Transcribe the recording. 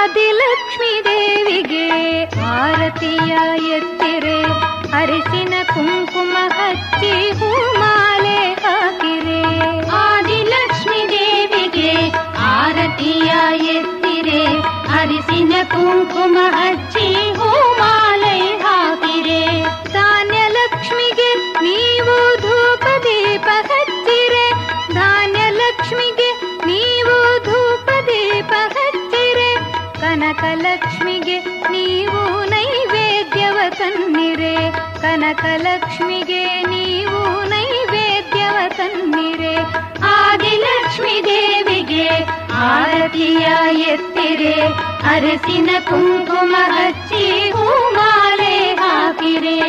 ಆದಿಲಕ್ಷ್ಮೀ ದೇವಿಗೆ ಆರತಿಯ ಎತ್ತಿರೆ, ಅರಿಸಿನ ಕುಂಕುಮ ಹಚ್ಚಿ ಹೂಮಾಲೆ ಹಾಕಿರೆ. ಆದಿಲಕ್ಷ್ಮೀ ದೇವಿಗೆ ಆರತಿಯ ಎತ್ತಿರೆ, ಅರಿಸಿನ ಕುಂಕುಮ ಹಚ್ಚಿ ಹೂಮಾಲೆ ಹಾಕಿರೆ. ಧಾನ್ಯಲಕ್ಷ್ಮಿಗೆ ನೀವು ಧೂಪ ದೀಪ ಹಚ್ಚಿರೆ, ಧಾನ್ಯಲಕ್ಷ್ಮಿಗೆ ನೀವು ಧೂಪ ದೀಪ ಹಚ್ಚಿರೆ. ಕನಕಲಕ್ಷ್ಮಿಗೆ ನೀವು ನೈವೇದ್ಯವ ತನ್ನಿರೆ, ಕನಕಲಕ್ಷ್ಮಿಗೆ ನೀವು ನೈವೇದ್ಯವ ತನ್ನಿರೆ. ಆದಿಲಕ್ಷ್ಮೀ ದೇವಿಗೆ ಆರತಿಯ ಎತ್ತಿರೆ, ಅರಸಿನ ಕುಂಕುಮ ಹಚ್ಚಿ ಹೂಮಾಲೆ ಹಾಕಿರೆ.